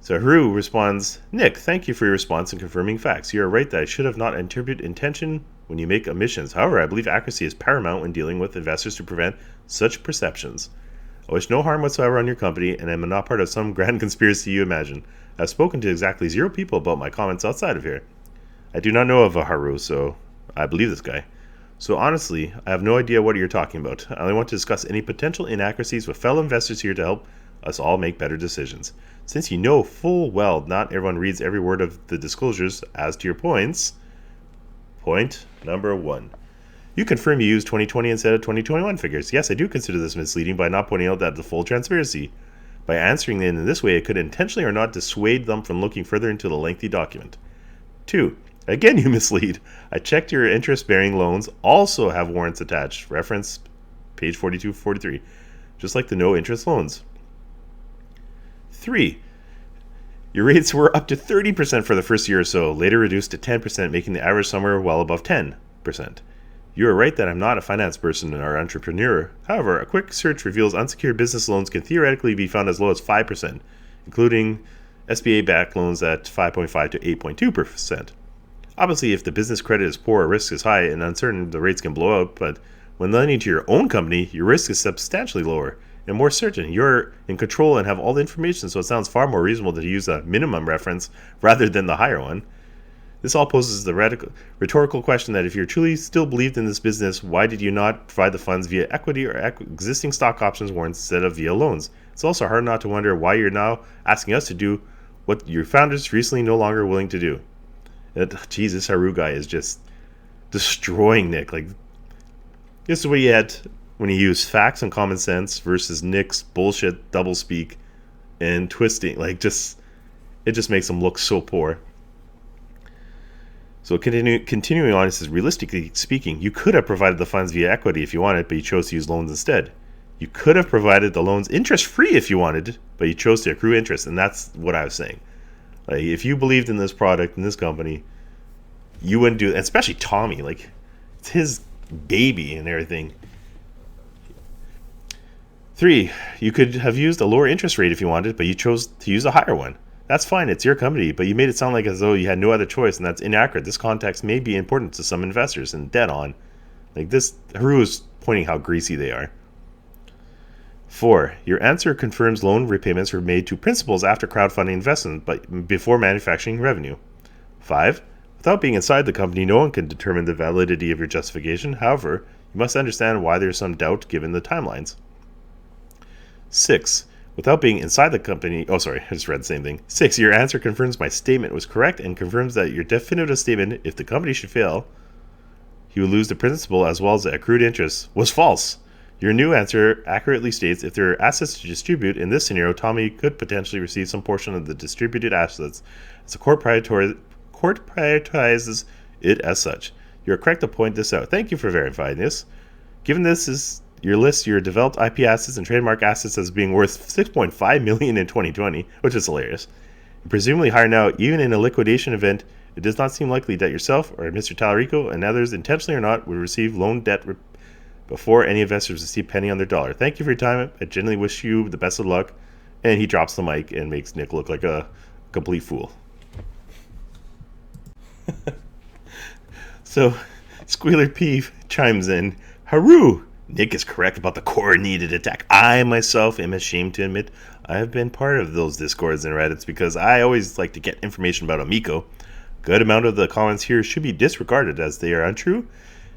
So Haru responds, Nick, thank you for your response and confirming facts. You are right that I should have not interpreted intention when you make omissions. However, I believe accuracy is paramount when dealing with investors to prevent such perceptions. I wish no harm whatsoever on your company, and I am not part of some grand conspiracy you imagine. I have spoken to exactly 0 people about my comments outside of here. I do not know of a Haru, so I believe this guy. So honestly, I have no idea what you're talking about. I only want to discuss any potential inaccuracies with fellow investors here to help us all make better decisions. Since you know full well not everyone reads every word of the disclosures, as to your points, point number 1. You confirm you used 2020 instead of 2021 figures. Yes, I do consider this misleading by not pointing out that the full transparency. By answering it in this way, it could intentionally or not dissuade them from looking further into the lengthy document. 2. Again, you mislead. I checked your interest-bearing loans also have warrants attached. Reference page 42-43, just like the no-interest loans. 3. Your rates were up to 30% for the first year or so, later reduced to 10%, making the average somewhere well above 10%. You are right that I'm not a finance person or entrepreneur. However, a quick search reveals unsecured business loans can theoretically be found as low as 5%, including SBA-backed loans at 5.5 to 8.2%. Obviously, if the business credit is poor or risk is high and uncertain, the rates can blow out, but when lending to your own company, your risk is substantially lower and more certain. You're in control and have all the information, so it sounds far more reasonable to use a minimum reference rather than the higher one. This all poses the rhetorical question that if you truly still believed in this business, why did you not provide the funds via equity or existing stock options warrants instead of via loans? It's also hard not to wonder why you're now asking us to do what your founders recently no longer willing to do. Jesus, Haru guy is just destroying Nick. Like, this is what he had when he used facts and common sense versus Nick's bullshit doublespeak and twisting. Like, it just makes him look so poor. So continuing on, it says, realistically speaking, you could have provided the funds via equity if you wanted, but you chose to use loans instead. You could have provided the loans interest-free if you wanted, but you chose to accrue interest, and that's what I was saying. Like, if you believed in this product, in this company, you wouldn't do it, especially Tommy. Like, it's his baby and everything. 3, you could have used a lower interest rate if you wanted, but you chose to use a higher one. That's fine, it's your company, but you made it sound like as though you had no other choice, and that's inaccurate. This context may be important to some investors, and dead on. Like, this, Haru is pointing how greasy they are. 4, your answer confirms loan repayments were made to principals after crowdfunding investment, but before manufacturing revenue. 5, without being inside the company, no one can determine the validity of your justification. However, you must understand why there is some doubt given the timelines. 6, without being inside the company... Oh, sorry, I just read the same thing. 6, your answer confirms my statement was correct and confirms that your definitive statement, if the company should fail, he would lose the principal as well as the accrued interest, was false. Your new answer accurately states if there are assets to distribute. In this scenario, Tommy could potentially receive some portion of the distributed assets as the court prioritizes it as such. You are correct to point this out. Thank you for verifying this. Given this is your list, your developed IP assets and trademark assets as being worth $6.5 million in 2020, which is hilarious. And presumably higher now, even in a liquidation event, it does not seem likely that yourself or Mr. Tallarico and others, intentionally or not, would receive loan debt before any investors receive penny on their dollar. Thank you for your time. I genuinely wish you the best of luck. And he drops the mic and makes Nick look like a complete fool. So, Squealer P chimes in, Haru! Nick is correct about the coordinated attack. I myself am ashamed to admit I have been part of those discords and Reddits because I always like to get information about Amico. Good amount of the comments here should be disregarded as they are untrue,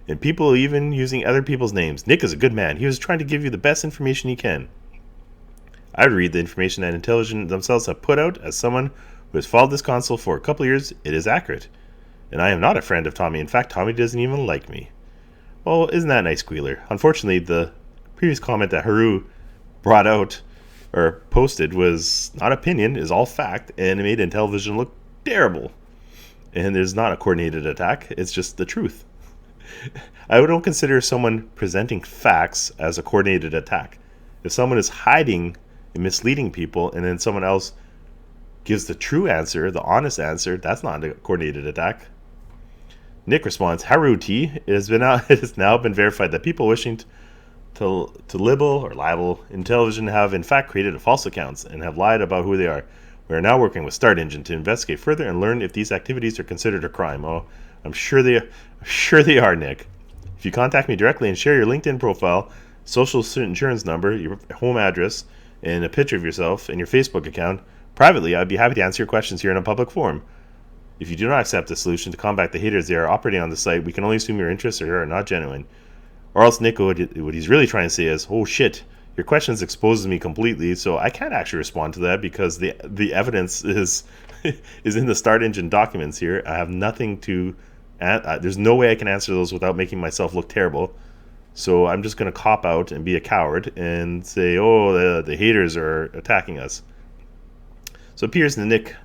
and people even using other people's names. Nick is a good man. He was trying to give you the best information he can. I would read the information that Intellivision themselves have put out. As someone who has followed this console for a couple of years, it is accurate. And I am not a friend of Tommy. In fact, Tommy doesn't even like me. Well, isn't that nice, Squealer? Unfortunately, the previous comment that Haru brought out or posted was not opinion, is all fact, and it made Intellivision look terrible. And there's not a coordinated attack, it's just the truth. I don't consider someone presenting facts as a coordinated attack. If someone is hiding and misleading people and then someone else gives the true answer, the honest answer, that's not a coordinated attack. Nick responds, Haru T, it has now been verified that people wishing to libel Intellivision have in fact created false accounts and have lied about who they are. We are now working with StartEngine to investigate further and learn if these activities are considered a crime. Oh, I'm sure they are, Nick. If you contact me directly and share your LinkedIn profile, social insurance number, your home address, and a picture of yourself and your Facebook account, privately, I'd be happy to answer your questions here in a public forum. If you do not accept the solution to combat the haters that are operating on the site, we can only assume your interests are not genuine. Or else Nick, what he's really trying to say is, oh shit, your questions exposes me completely, so I can't actually respond to that because the evidence is is in the StartEngine documents here. I have nothing to there's no way I can answer those without making myself look terrible. So I'm just going to cop out and be a coward and say, oh, the haters are attacking us. So it appears that Nick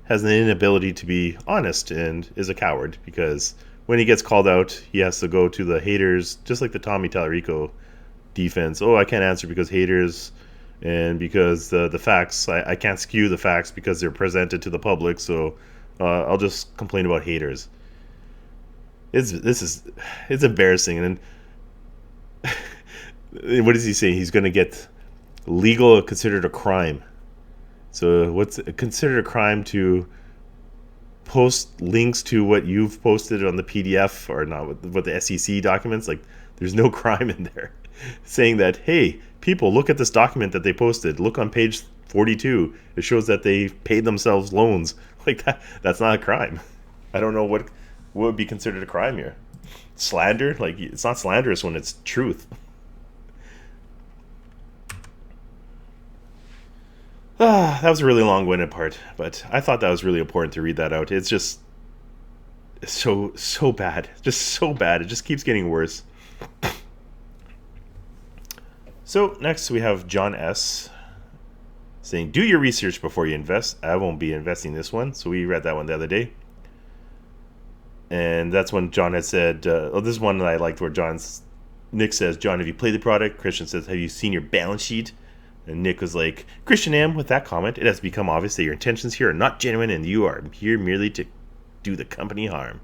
has an inability to be honest and is a coward because when he gets called out, he has to go to the haters, just like the Tommy Tallarico defense. Oh, I can't answer because haters and because the facts, I can't skew the facts because they're presented to the public, so I'll just complain about haters. It's embarrassing. And then, what does he say? He's going to get legal considered a crime. So what's considered a crime to post links to what you've posted on the PDF or not, what the SEC documents? Like, there's no crime in there saying that, hey, people, look at this document that they posted. Look on page 42. It shows that they paid themselves loans. Like that's not a crime. I don't know what would be considered a crime here. Slander? Like, it's not slanderous when it's truth. That was a really long-winded part, but I thought that was really important to read that out. It's just so bad. Just so bad. It just keeps getting worse. So next we have John S. saying, do your research before you invest. I won't be investing this one. So we read that one the other day. And that's when John had said, this is one that I liked where Nick says, John, have you played the product? Christian says, have you seen your balance sheet? And Nick was like, Christian M, with that comment, it has become obvious that your intentions here are not genuine and you are here merely to do the company harm.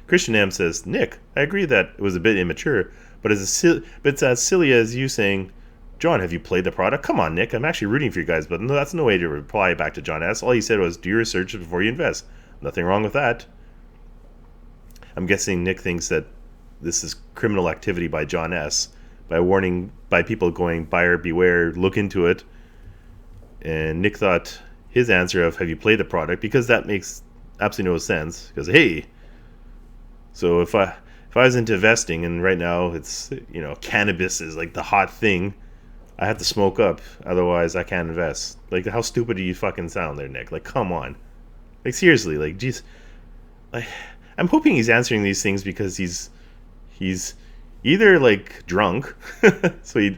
Christian M says, Nick, I agree that it was a bit immature, but it's as silly as you saying, John, have you played the product? Come on, Nick, I'm actually rooting for you guys, but no, that's no way to reply back to John S. All he said was, do your research before you invest. Nothing wrong with that. I'm guessing Nick thinks that this is criminal activity by John S. by people going, buyer beware, look into it. And Nick thought his answer of, have you played the product? Because that makes absolutely no sense. Because, hey, so if I was into investing and right now it's, cannabis is like the hot thing, I have to smoke up. Otherwise, I can't invest. Like, how stupid do you fucking sound there, Nick? Like, come on. Like, seriously, like, geez. Like, I'm hoping he's answering these things because he's either like drunk, so he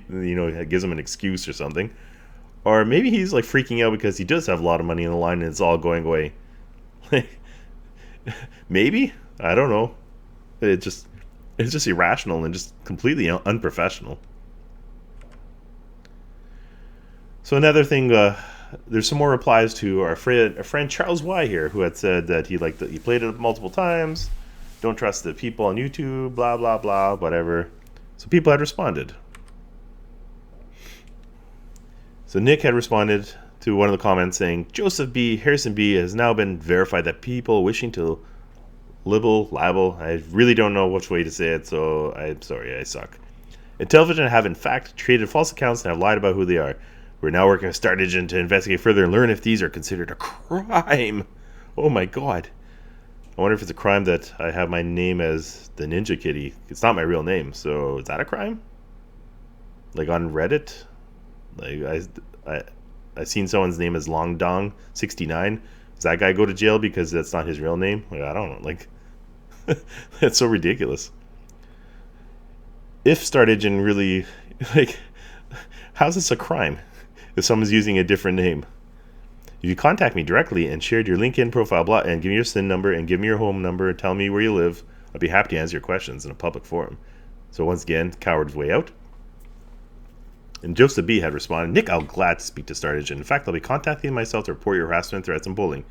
gives him an excuse or something, or maybe he's like freaking out because he does have a lot of money in the line and it's all going away. Maybe, I don't know. It's just irrational and just completely unprofessional. So another thing, there's some more replies to our friend Charles Y here, who had said that he played it multiple times. Don't trust the people on YouTube, blah, blah, blah, whatever. So people had responded. So Nick had responded to one of the comments saying, Joseph B. Harrison B. has now been verified that people wishing to libel. I really don't know which way to say it, so I'm sorry, I suck. Intellivision have in fact created false accounts and have lied about who they are. We're now working with StartEngine to investigate further and learn if these are considered a crime. Oh my god. I wonder if it's a crime that I have my name as the Ninja Kitty. It's not my real name, so is that a crime? Like on Reddit? Like I seen someone's name as LongDong69. Does that guy go to jail because that's not his real name? Like, I don't know. Like, that's so ridiculous. If StartEngine really, like, how's this a crime if someone's using a different name? If you contact me directly and shared your LinkedIn profile, and give me your SIN number and give me your home number and tell me where you live, I'd be happy to answer your questions in a public forum. So once again, coward's way out. And Joseph B. had responded, Nick, I'll glad to speak to StartEngine. In fact, I'll be contacting myself to report your harassment, threats, and bullying.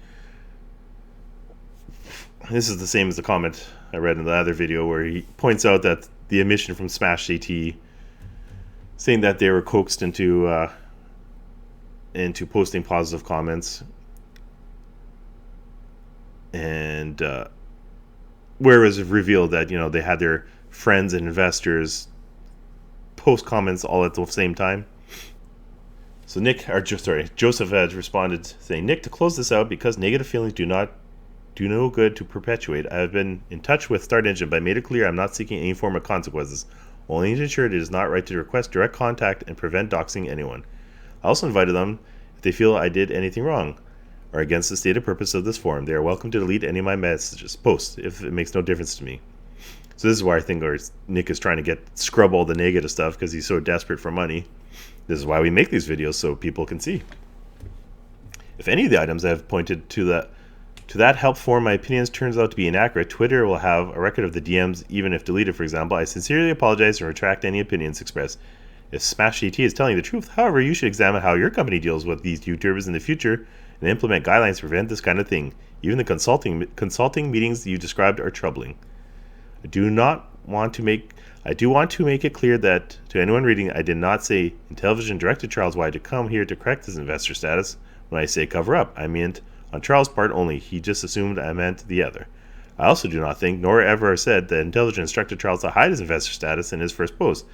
This is the same as the comment I read in the other video where he points out that the admission from Smash JT saying that they were coaxed into posting positive comments. And where it was revealed that they had their friends and investors post comments all at the same time. So Joseph had responded saying, "Nick, to close this out, because negative feelings do no good to perpetuate. I have been in touch with StartEngine, but I made it clear I'm not seeking any form of consequences. Only to ensure it is not right to request direct contact and prevent doxing anyone. I also invited them, if they feel I did anything wrong or against the stated purpose of this forum, they are welcome to delete any of my posts if it makes no difference to me." So this is why I think Nick is trying to scrub all the negative stuff, because he's so desperate for money. This is why we make these videos, so people can see. If any of the items I have pointed to that help form my opinions turns out to be inaccurate, Twitter will have a record of the DMs, even if deleted, for example. I sincerely apologize and retract any opinions expressed. If SmashGT is telling the truth, however, you should examine how your company deals with these YouTubers in the future and implement guidelines to prevent this kind of thing. Even the consulting meetings you described are troubling. I do want to make it clear that to anyone reading, I did not say Intellivision directed Charles White to come here to correct his investor status. When I say cover up, I meant on Charles' part only. He just assumed I meant the other. I also do not think, nor ever said, that Intellivision instructed Charles to hide his investor status in his first post.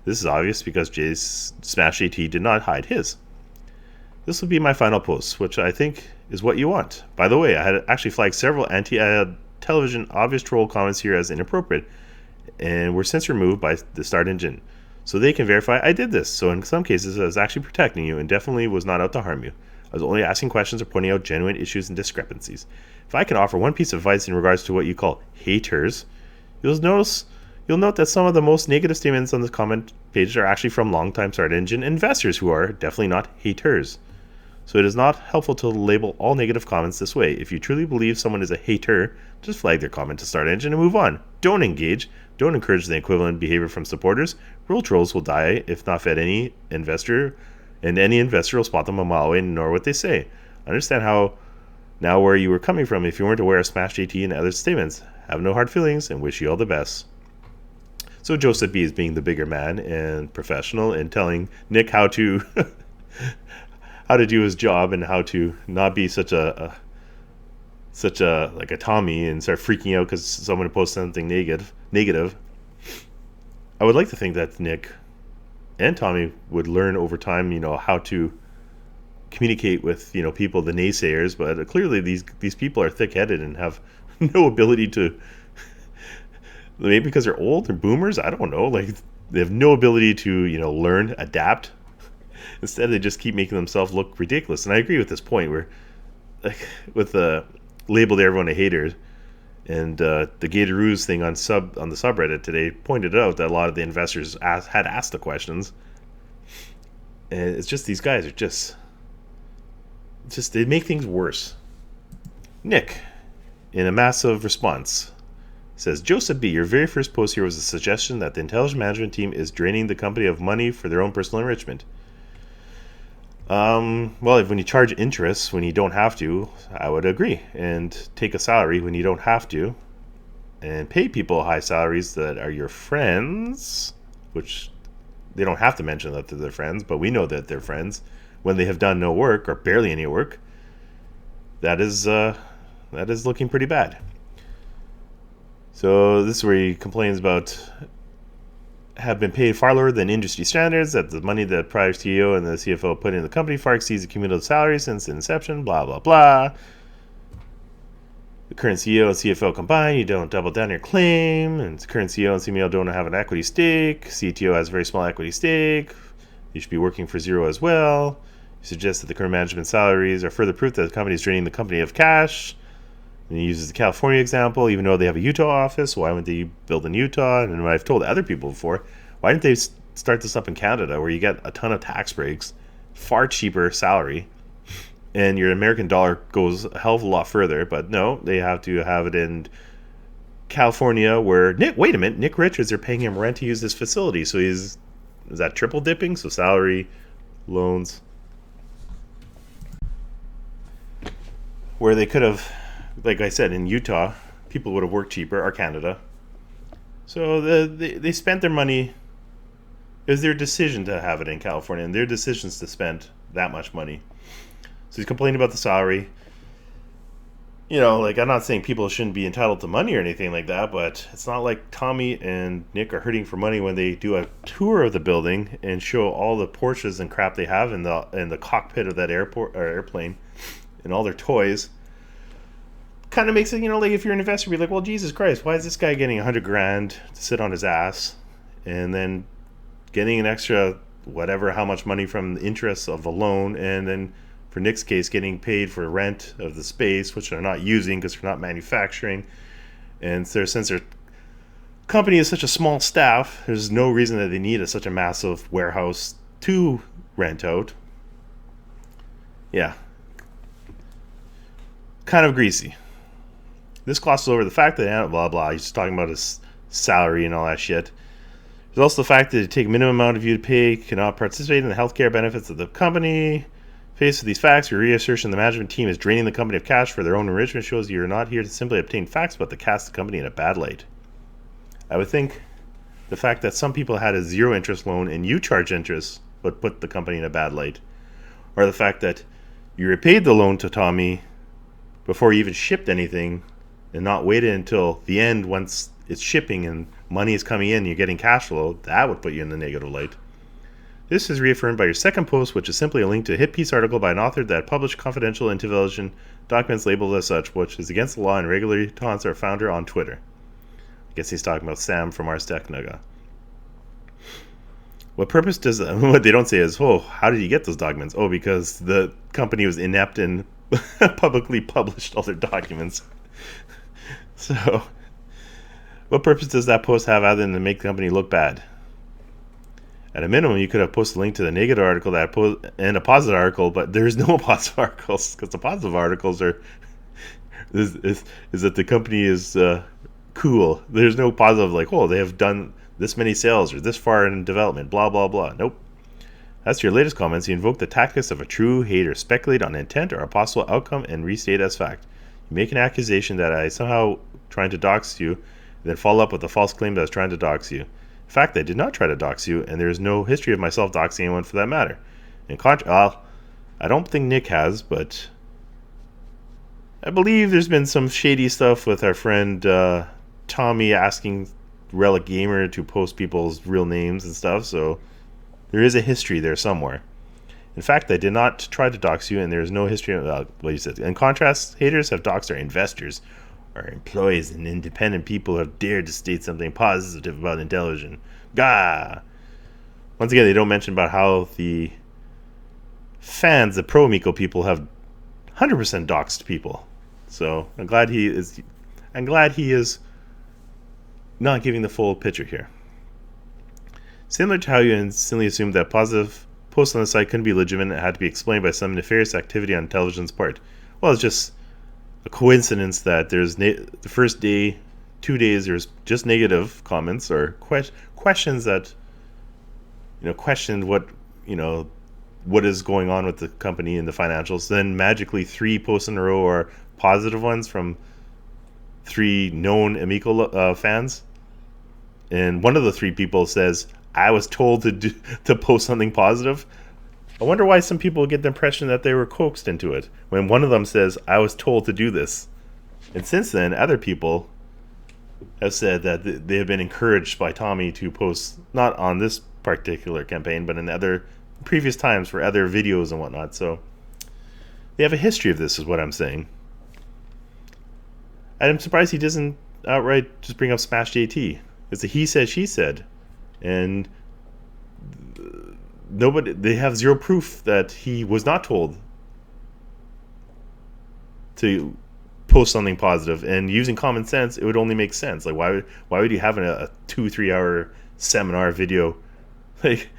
This is obvious because SmashGT did not hide his. This will be my final post, which I think is what you want. By the way, I had actually flagged several anti-television obvious troll comments here as inappropriate, and were since removed by the StartEngine, so they can verify I did this. So in some cases, I was actually protecting you and definitely was not out to harm you. I was only asking questions or pointing out genuine issues and discrepancies. If I can offer one piece of advice in regards to what you call haters, you'll note that some of the most negative statements on this comment page are actually from longtime StartEngine investors who are definitely not haters. So it is not helpful to label all negative comments this way. If you truly believe someone is a hater, just flag their comment to StartEngine and move on. Don't engage. Don't encourage the equivalent behavior from supporters. Real trolls will die if not fed any investor, and any investor will spot them a mile away and ignore what they say. I understand where you were coming from if you weren't aware of SmashGT and other statements. Have no hard feelings and wish you all the best. So Joseph B is being the bigger man and professional and telling Nick how to how to do his job and how to not be such a Tommy and start freaking out because someone posts something negative. I would like to think that Nick and Tommy would learn over time, how to communicate with, people, the naysayers, but clearly these people are thick-headed and have no ability to, maybe because they're old or boomers, I don't know, they have no ability to, learn, adapt. Instead, they just keep making themselves look ridiculous. And I agree with this point where, with the labeled everyone a hater, and the Gatoradoos thing on the subreddit today pointed out that a lot of the investors had asked the questions, and it's just these guys are just they make things worse. Nick, in a massive response, says, "Joseph B, your very first post here was a suggestion that the intelligence management team is draining the company of money for their own personal enrichment. Well, when you charge interest when you don't have to, I would agree. And take a salary when you don't have to. And pay people high salaries that are your friends, which they don't have to mention that they're their friends, but we know that they're friends, when they have done no work or barely any work. That is looking pretty bad." So this is where he complains about have been paid far lower than industry standards, that the money that prior CEO and the CFO put in the company far exceeds the cumulative salary since inception, blah, blah, blah. The current CEO and CFO combined, you don't double down your claim, and the current CEO and CMO don't have an equity stake. CTO has a very small equity stake. You should be working for zero as well. You suggest that the current management salaries are further proof that the company is draining the company of cash. And he uses the California example, even though they have a Utah office. Why wouldn't they build in Utah? And I've told other people before, why didn't they start this up in Canada, where you get a ton of tax breaks, far cheaper salary, and your American dollar goes a hell of a lot further? But no, they have to have it in California, where Nick Richards are paying him rent to use this facility. So is that triple dipping? So salary, loans, where they could have, like I said, in Utah, people would have worked cheaper, or Canada. So they spent their money. It was their decision to have it in California, and their decisions to spend that much money. So he's complaining about the salary. like, I'm not saying people shouldn't be entitled to money or anything like that, but it's not like Tommy and Nick are hurting for money when they do a tour of the building and show all the Porsches and crap they have in the cockpit of that airport or airplane and all their toys. Kind of makes it, like, if you're an investor, be like, well, Jesus Christ, why is this guy getting $100,000 to sit on his ass and then getting an extra whatever, how much money from the interest of the loan, and then for Nick's case, getting paid for rent of the space, which they're not using because they're not manufacturing. And so since their company is such a small staff, there's no reason that they need such a massive warehouse to rent out. Yeah. Kind of greasy. This glosses over the fact that, blah, blah, he's just talking about his salary and all that shit. There's also the fact that it take a minimum amount of you to pay, cannot participate in the healthcare benefits of the company. Faced with these facts, your reassertion the management team is draining the company of cash for their own enrichment shows you're not here to simply obtain facts, but to cast the company in a bad light. I would think the fact that some people had a zero interest loan and you charge interest would put the company in a bad light. Or the fact that you repaid the loan to Tommy before you even shipped anything and not waited until the end once it's shipping and money is coming in, you're getting cash flow, that would put you in the negative light. This is reaffirmed by your second post, which is simply a link to a hit piece article by an author that published confidential Intellivision documents labeled as such, which is against the law and regularly taunts our founder on Twitter. I guess he's talking about Sam from Ars Technica. What purpose does what they don't say is, how did you get those documents? Because the company was inept and publicly published all their documents. So, what purpose does that post have other than to make the company look bad? At a minimum, you could have posted a link to the negative article and a positive article, but there's no positive articles because the positive articles are is that the company is cool. There's no positive like, they have done this many sales or this far in development, blah, blah, blah. Nope. As to your latest comments, you invoke the tactics of a true hater, speculate on intent or a possible outcome, and restate as fact. You make an accusation that I somehow trying to dox you, and then follow up with a false claim that I was trying to dox you. In fact, I did not try to dox you, and there is no history of myself doxing anyone for that matter. I don't think Nick has, but I believe there's been some shady stuff with our friend Tommy asking Relic Gamer to post people's real names and stuff, so there is a history there somewhere. In fact, I did not try to dox you, and there is no history of what you said. In contrast, haters have doxed our investors, our employees, and independent people who have dared to state something positive about Intellivision. Gah! Once again, they don't mention about how the fans, the pro Amico people, have 100% doxed people. So I'm glad he is not giving the full picture here. Similar to how you instantly assumed that positive posts on the site couldn't be legitimate, it had to be explained by some nefarious activity on Intellivision's part. Well, it's just a coincidence that there's the first day, 2 days, there's just negative comments or questions that questioned what is going on with the company and the financials. Then magically 3 posts in a row are positive ones from 3 known Amico fans, and one of the 3 people says, I was told to post something positive. I wonder why some people get the impression that they were coaxed into it when one of them says, I was told to do this. And since then, other people have said that they have been encouraged by Tommy to post, not on this particular campaign, but in other previous times for other videos and whatnot. So they have a history of this, is what I'm saying. And I'm surprised he doesn't outright just bring up Smash JT. It's a he said, she said. And they have zero proof that he was not told to post something positive, and using common sense, it would only make sense. Like, why would you have a 2-3 hour seminar video like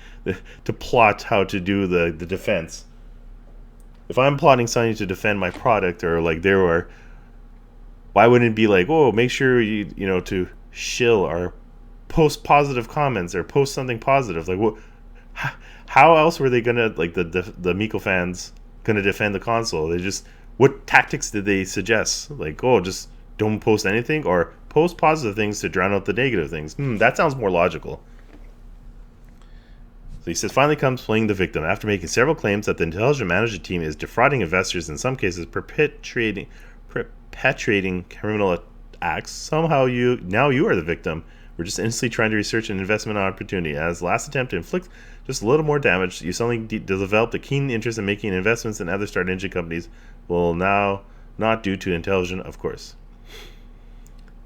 to plot how to do the defense? If I'm plotting something to defend my product, or like why wouldn't it be like, make sure you to shill or post positive comments or post something positive? Like, what? How else were they gonna, like, the Amico fans gonna defend the console? What tactics did they suggest? Like, just don't post anything, or post positive things to drown out the negative things. That sounds more logical. So he says, finally comes playing the victim after making several claims that the Intellivision management team is defrauding investors, in some cases perpetuating perpetrating criminal acts. Somehow you are the victim. We're just instantly trying to research an investment opportunity. As last attempt to inflict just a little more damage, you suddenly developed a keen interest in making investments in other StartEngine companies. Will now not due to Intellivision, of course.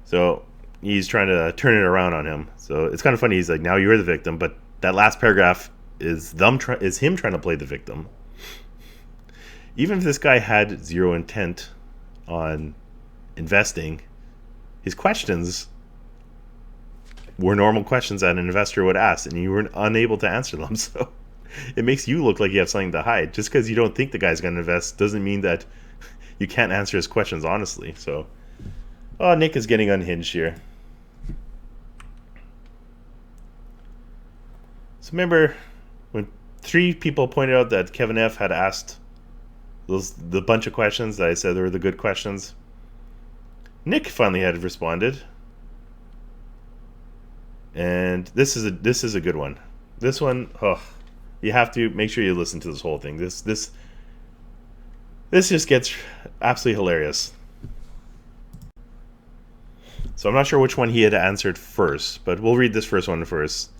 So he's trying to turn it around on him. So it's kind of funny. He's like, now you're the victim, but that last paragraph is him trying to play the victim. Even if this guy had zero intent on investing, his questions were normal questions that an investor would ask, and you were unable to answer them. So it makes you look like you have something to hide. Just because you don't think the guy's going to invest doesn't mean that you can't answer his questions honestly. So, Nick is getting unhinged here. So remember when 3 people pointed out that Kevin F had asked the bunch of questions that I said were the good questions? Nick finally had responded. And this is a good one. This one, you have to make sure you listen to this whole thing. This just gets absolutely hilarious. So I'm not sure which one he had answered first, but we'll read this first one first.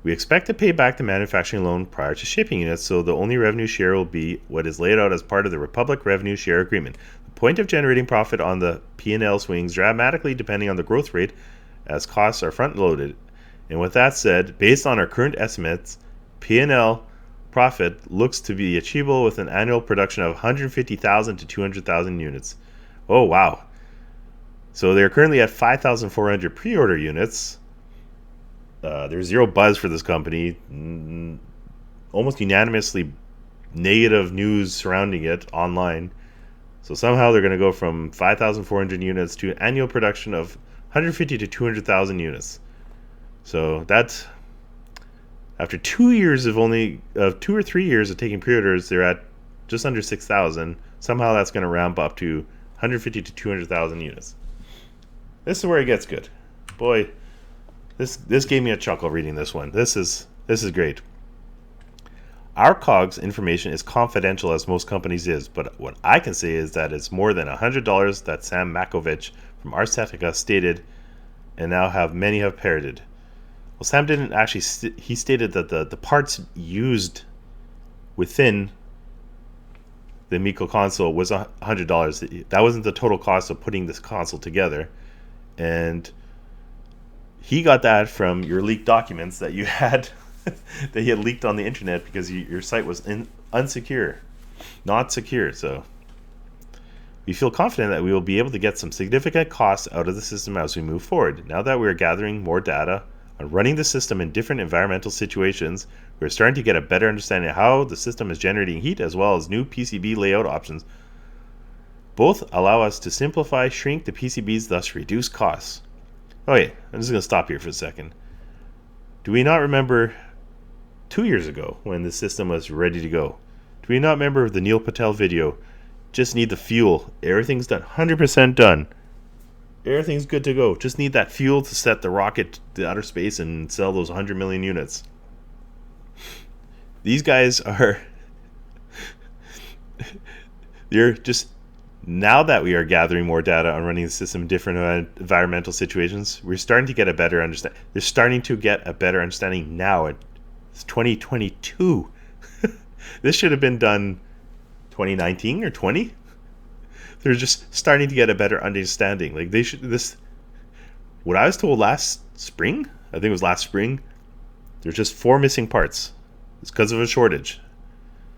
We expect to pay back the manufacturing loan prior to shipping units, so the only revenue share will be what is laid out as part of the Republic Revenue Share Agreement. The point of generating profit on the P&L swings dramatically depending on the growth rate as costs are front-loaded. And with that said, based on our current estimates, P&L profit looks to be achievable with an annual production of 150,000 to 200,000 units. Oh, wow. So they're currently at 5,400 pre-order units. There's zero buzz for this company. Almost unanimously negative news surrounding it online. So somehow they're going to go from 5,400 units to an annual production of 150 to 200,000 units. So that's after 2 years of 2 or 3 years of taking pre-orders, they're at just under 6,000. Somehow that's going to ramp up to 150 to 200,000 units. This is where it gets good. Boy, this gave me a chuckle reading this one. This is great. Our COGS information is confidential as most companies is, but what I can say is that it's more than $100 that Sam Makovich from Arsetica stated, and now many have parroted. Well, Sam didn't actually. He stated that the parts used within the Amico console was $100. That wasn't the total cost of putting this console together, and he got that from your leaked documents that you had that he had leaked on the internet because your site was not secure. So we feel confident that we will be able to get some significant costs out of the system as we move forward. Now that we are gathering more data on running the system in different environmental situations, we're starting to get a better understanding of how the system is generating heat as well as new PCB layout options. Both allow us to simplify, shrink the PCBs, thus reduce costs. Okay, I'm just going to stop here for a second. Do we not remember 2 years ago when the system was ready to go? Do we not remember the Neil Patel video? Just need the fuel. Everything's done. 100% done. Everything's good to go. Just need that fuel to set the rocket to outer space and sell those 100 million units. These guys are... they're just... Now that we are gathering more data on running the system in different environmental situations, we're starting to get a better understanding. They're starting to get a better understanding now. It's 2022. This should have been done 2019 or 20. They're just starting to get a better understanding. Like they should. What I was told last spring, I think it was last spring, there's just 4 missing parts. It's because of a shortage.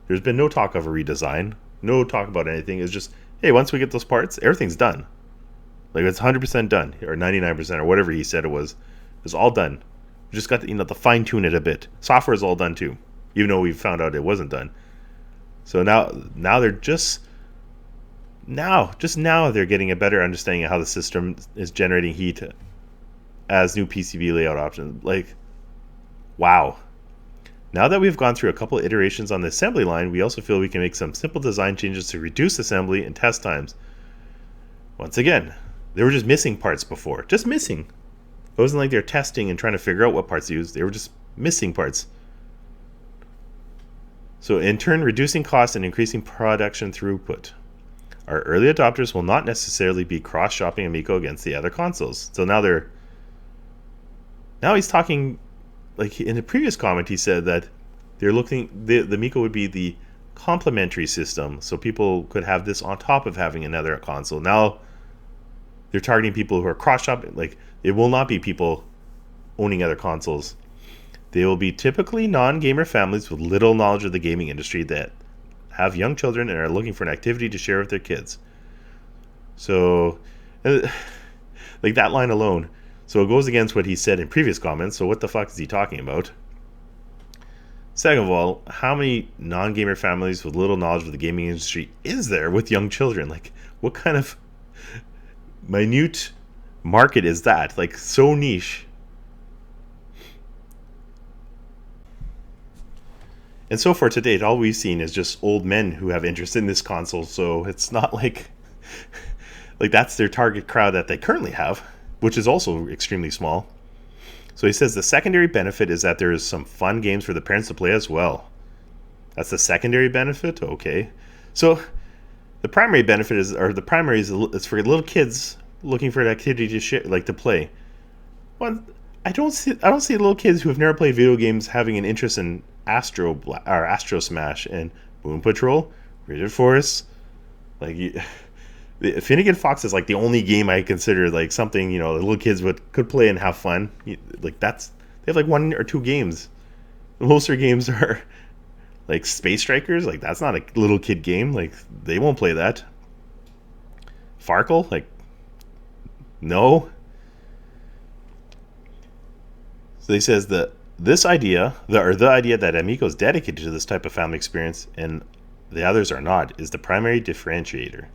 There's been no talk of a redesign, no talk about anything. It's just, hey, once we get those parts, everything's done. Like it's 100% done, or 99%, or whatever he said it was. It's all done. We just got to fine tune it a bit. Software is all done too, even though we found out it wasn't done. So now they're just now they're getting a better understanding of how the system is generating heat as new PCB layout options. Like, wow. Now that we've gone through a couple iterations on the assembly line, we also feel we can make some simple design changes to reduce assembly and test times. Once again, they were just missing parts before. Just missing. It wasn't like they're testing and trying to figure out what parts to use. They were just missing parts. So in turn, reducing costs and increasing production throughput. Our early adopters will not necessarily be cross-shopping Amico against the other consoles. So now he's talking, like in a previous comment he said that they're looking, the Amico would be the complementary system, so people could have this on top of having another console. Now they're targeting people who are cross-shopping. Like, it will not be people owning other consoles. They will be typically non-gamer families with little knowledge of the gaming industry that have young children and are looking for an activity to share with their kids. So, like that line alone. So it goes against what he said in previous comments. So what the fuck is he talking about? Second of all, how many non-gamer families with little knowledge of the gaming industry is there with young children? Like, what kind of minute market is that? Like, so niche. And so far to date, all we've seen is just old men who have interest in this console. So it's not like that's their target crowd that they currently have, which is also extremely small. So he says the secondary benefit is that there is some fun games for the parents to play as well. That's the secondary benefit? Okay. So the primary benefit is for little kids looking for an activity to share, like to play. Well, I don't see little kids who have never played video games having an interest in Astro Smash and Moon Patrol, Rigid Force. Like, Finnegan Fox is like the only game I consider like something, the little kids could play and have fun. Like, they have like 1 or 2 games. Most of their games are like Space Strikers. Like, that's not a little kid game. Like, they won't play that. Farkle, like, no. So he says that the idea that Amico is dedicated to this type of family experience and the others are not is the primary differentiator.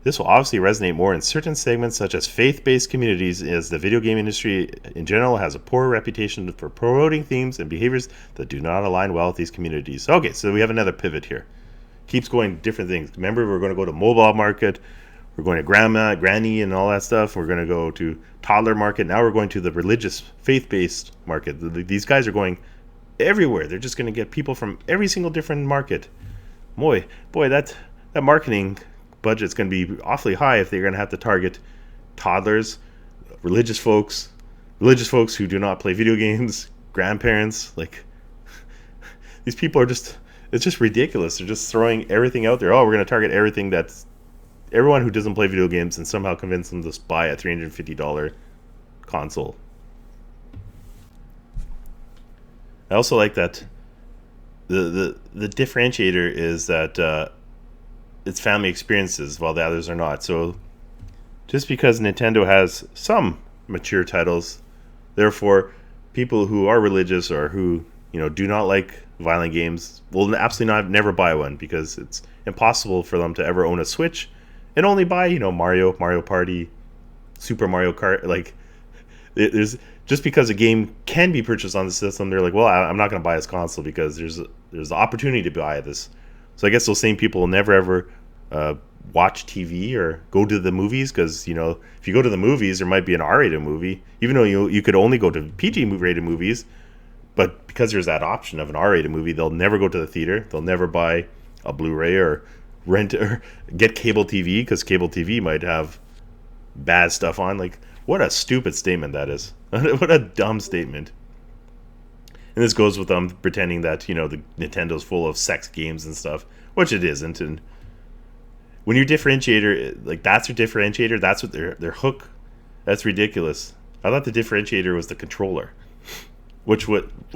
This will obviously resonate more in certain segments such as faith-based communities, as the video game industry in general has a poor reputation for promoting themes and behaviors that do not align well with these communities. Okay, so we have another pivot here. Keeps going different things. Remember, we're going to go to mobile market. We're going to grandma, granny, and all that stuff. We're going to go to toddler market. Now we're going to the religious, faith-based market. These guys are going everywhere. They're just going to get people from every single different market. Boy, that marketing budget's going to be awfully high if they're going to have to target toddlers, religious folks who do not play video games, grandparents. Like, these people are it's just ridiculous. They're just throwing everything out there. Oh, we're going to target everyone who doesn't play video games and somehow convince them to buy a $350 console. I also like that the differentiator is that it's family experiences while the others are not. So just because Nintendo has some mature titles, therefore people who are religious or who do not like violent games will absolutely never buy one, because it's impossible for them to ever own a Switch and only buy Mario Party, Super Mario Kart. Like, there's just because a game can be purchased on the system, they're like, well, I'm not going to buy this console because there's the opportunity to buy this. So I guess those same people will never ever watch TV or go to the movies, because if you go to the movies, there might be an R-rated movie, even though you could only go to PG-rated movies. But because there's that option of an R-rated movie, they'll never go to the theater. They'll never buy a Blu-ray or rent or get cable TV, because cable TV might have bad stuff on. Like, what a stupid statement that is. What a dumb statement. And this goes with them pretending that, the Nintendo's full of sex games and stuff, which it isn't. And when your differentiator, like, that's your differentiator, that's what their hook, that's ridiculous. I thought the differentiator was the controller, which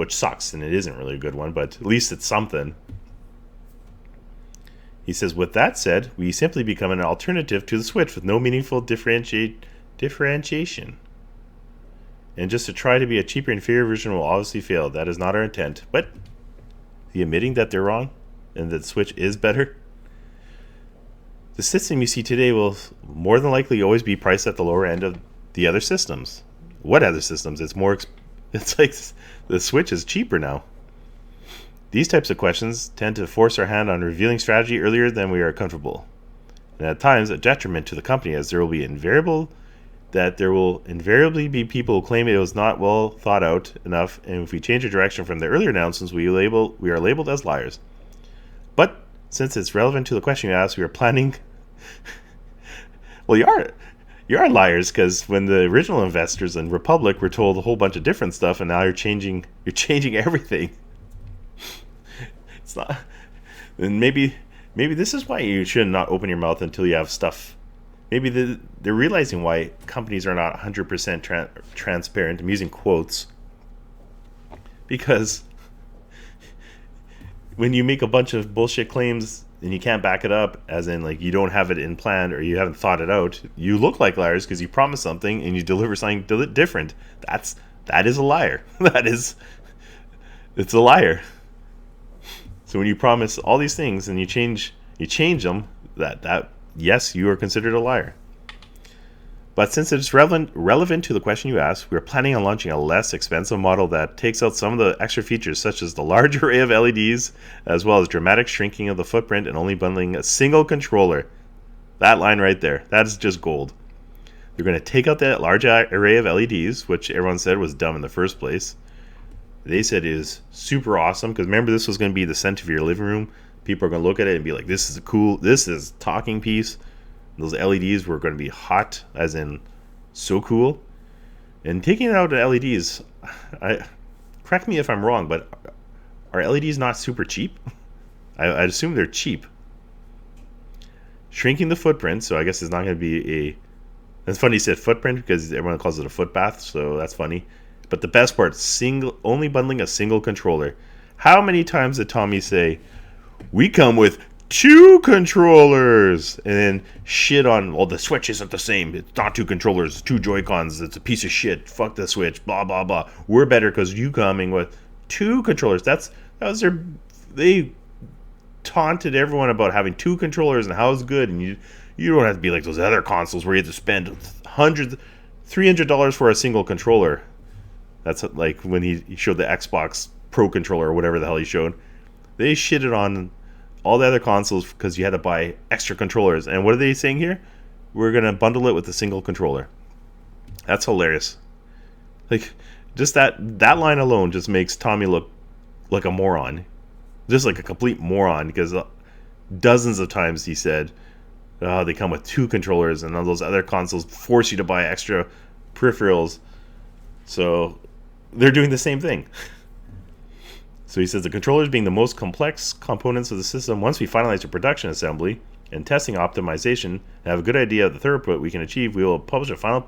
sucks, and it isn't really a good one, but at least it's something. He says, with that said, we simply become an alternative to the Switch with no meaningful differentiation. And just to try to be a cheaper, inferior version will obviously fail. That is not our intent. But the admitting that they're wrong and that the Switch is better. The system you see today will more than likely always be priced at the lower end of the other systems. What other systems? It's like the Switch is cheaper now. These types of questions tend to force our hand on revealing strategy earlier than we are comfortable, and at times a detriment to the company, as there will invariably be people who claim it was not well thought out enough, and if we change our direction from the earlier announcements, we are labeled as liars. But since it's relevant to the question you asked, we are planning Well, you are liars, because when the original investors in Republic were told a whole bunch of different stuff, and now you're changing everything. It's not. And maybe this is why you should not open your mouth until you have stuff. Maybe they're realizing why companies are not 100% transparent. I'm using quotes, because when you make a bunch of bullshit claims and you can't back it up, as in like you don't have it in plan or you haven't thought it out, you look like liars because you promise something and you deliver something different. That is a liar. It's a liar. So when you promise all these things and you change them, that yes, you are considered a liar. But since it's relevant to the question you asked, we're planning on launching a less expensive model that takes out some of the extra features, such as the large array of LEDs, as well as dramatic shrinking of the footprint and only bundling a single controller. That line right there, that is just gold. They're going to take out that large array of LEDs, which everyone said was dumb in the first place. They said it is super awesome, because remember, this was going to be the center of your living room. People are going to look at it and be like, this is talking piece. Those LEDs were going to be hot, as in so cool. And taking out the LEDs, correct me if I'm wrong, but are LEDs not super cheap? I'd assume they're cheap. Shrinking the footprint, so I guess it's not going to be a... It's funny you said footprint, because everyone calls it a foot bath, so that's funny. But the best part, only bundling a single controller. How many times did Tommy say, we come with 2 controllers, and then shit on, well, the Switch isn't the same, it's not 2 controllers, it's 2 Joy-Cons, it's a piece of shit, fuck the Switch, blah blah blah. We're better because you coming with 2 controllers. They taunted everyone about having 2 controllers and how it's good, and you don't have to be like those other consoles where you have to spend $300 for a single controller. That's like when he showed the Xbox Pro controller or whatever the hell he showed. They shitted on all the other consoles because you had to buy extra controllers. And what are they saying here? We're going to bundle it with a single controller. That's hilarious. Like, just that line alone just makes Tommy look like a moron. Just like a complete moron, because dozens of times he said, they come with 2 controllers, and all those other consoles force you to buy extra peripherals. So they're doing the same thing. So he says the controllers being the most complex components of the system, once we finalize the production assembly and testing optimization and have a good idea of the throughput we can achieve, we will publish a final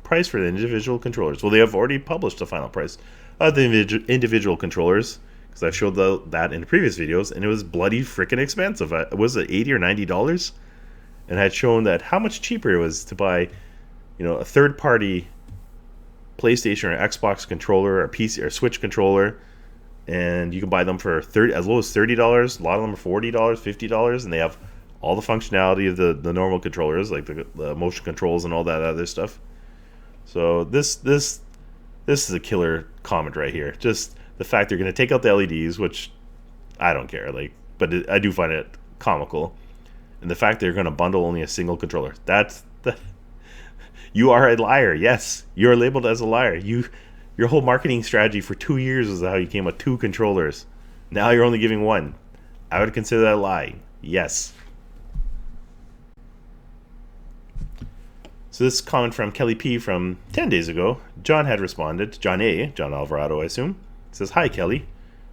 price for the individual controllers. Well, they have already published the final price of the individual controllers, because I've showed that in previous videos, and it was bloody freaking expensive. Was it $80 or $90? And I had shown that how much cheaper it was to buy, a third-party PlayStation or Xbox controller or PC or Switch controller, and you can buy them for as low as $30. A lot of them are $40, $50, and they have all the functionality of the normal controllers, like the motion controls and all that other stuff. So this is a killer comment right here. Just the fact they're going to take out the LEDs, which I don't care, but I do find it comical, and the fact they're going to bundle only a single controller. You are a liar. Yes, you are labeled as a liar. Your whole marketing strategy for 2 years is how you came with 2 controllers. Now you're only giving 1. I would consider that lying. Yes. So this comment from Kelly P from 10 days ago. John had responded. John Alvarado, I assume. Says, hi, Kelly.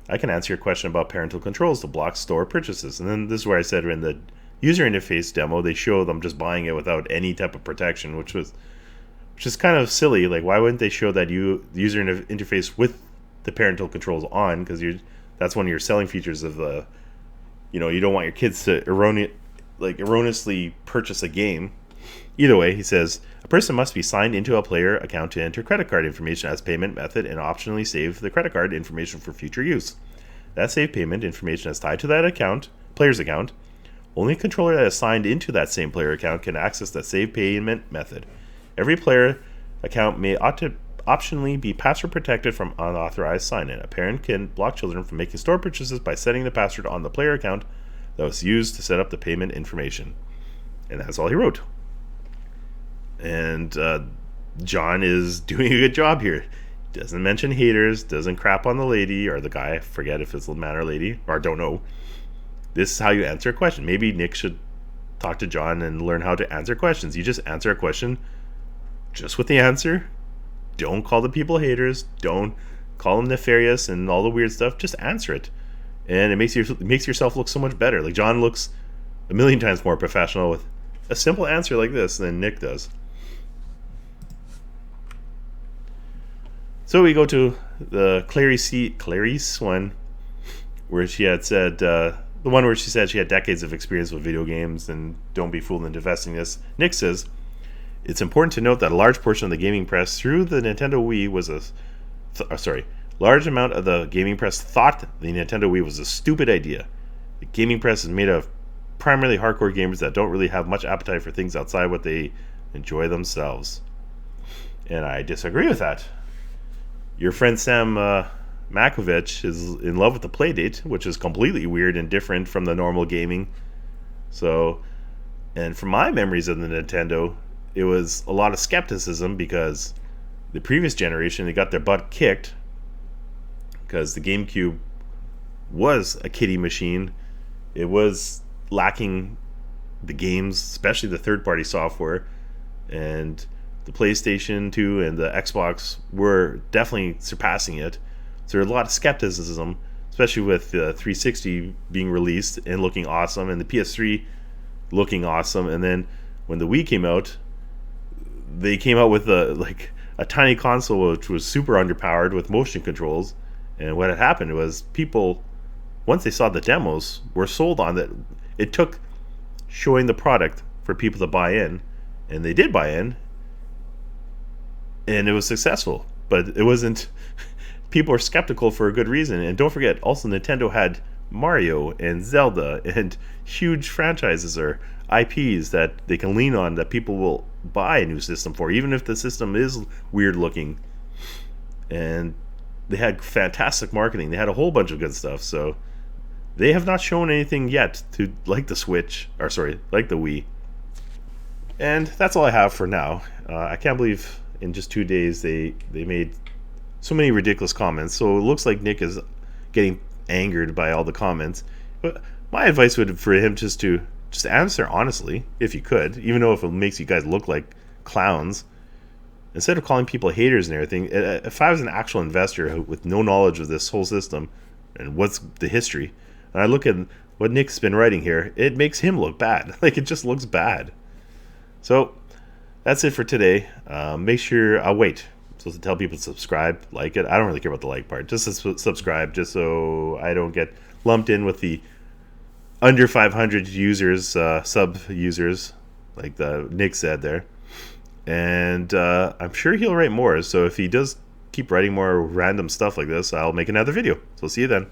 I can answer your question about parental controls to block store purchases. And then this is where I said in the user interface demo, they show them just buying it without any type of protection, which is kind of silly. Like, why wouldn't they show that the user interface with the parental controls on? Because that's one of your selling features of the, you don't want your kids to erroneously purchase a game. Either way, he says, a person must be signed into a player account to enter credit card information as payment method and optionally save the credit card information for future use. That saved payment information is tied to that player's account. Only a controller that is signed into that same player account can access that saved payment method. Every player account may optionally be password protected from unauthorized sign-in. A parent can block children from making store purchases by setting the password on the player account that was used to set up the payment information. And that's all he wrote. And John is doing a good job here. Doesn't mention haters, doesn't crap on the lady or the guy. I forget if it's the man or lady, or I don't know. This is how you answer a question. Maybe Nick should talk to John and learn how to answer questions. You just answer a question just with the answer. Don't call the people haters. Don't call them nefarious and all the weird stuff. Just answer it, and it makes yourself look so much better. Like John looks a million times more professional with a simple answer like this than Nick does. So we go to the Clarice one, where she had said, the one where she said she had decades of experience with video games and don't be fooled into investing this. Nick says, it's important to note that a large portion of the gaming press through the Nintendo Wii was large amount of the gaming press thought the Nintendo Wii was a stupid idea. The gaming press is made of primarily hardcore gamers that don't really have much appetite for things outside what they enjoy themselves. And I disagree with that. Your friend Sam Makovich is in love with the Playdate, which is completely weird and different from the normal gaming. So, and from my memories of the Nintendo, it was a lot of skepticism because the previous generation, they got their butt kicked because the GameCube was a kiddie machine. It was lacking the games, especially the third-party software, and the PlayStation 2 and the Xbox were definitely surpassing it. So there's a lot of skepticism, especially with the 360 being released and looking awesome, and the PS3 looking awesome. And then when the Wii came out, they came out with a tiny console which was super underpowered with motion controls. And what had happened was people, once they saw the demos, were sold on that. It took showing the product for people to buy in, and they did buy in, and it was successful. But it wasn't. People are skeptical for a good reason. And don't forget, also Nintendo had Mario and Zelda and huge franchises or IPs that they can lean on, that people will buy a new system for, even if the system is weird looking. And they had fantastic marketing. They had a whole bunch of good stuff. So they have not shown anything yet to like the Switch, or sorry, like the Wii. And that's all I have for now. I can't believe in just 2 days they made so many ridiculous comments. So it looks like Nick is getting angered by all the comments. But my advice would for him just answer honestly, if you could, even though if it makes you guys look like clowns. Instead of calling people haters and everything, if I was an actual investor with no knowledge of this whole system and what's the history, and I look at what Nick's been writing here, it makes him look bad. Like, it just looks bad. So that's it for today. Make sure I'll wait. I'm supposed to tell people to subscribe, like it. I don't really care about the like part. Just subscribe, just so I don't get lumped in with the under 500 users, sub users, like Nick said there. And I'm sure he'll write more. So if he does keep writing more random stuff like this, I'll make another video. So see you then.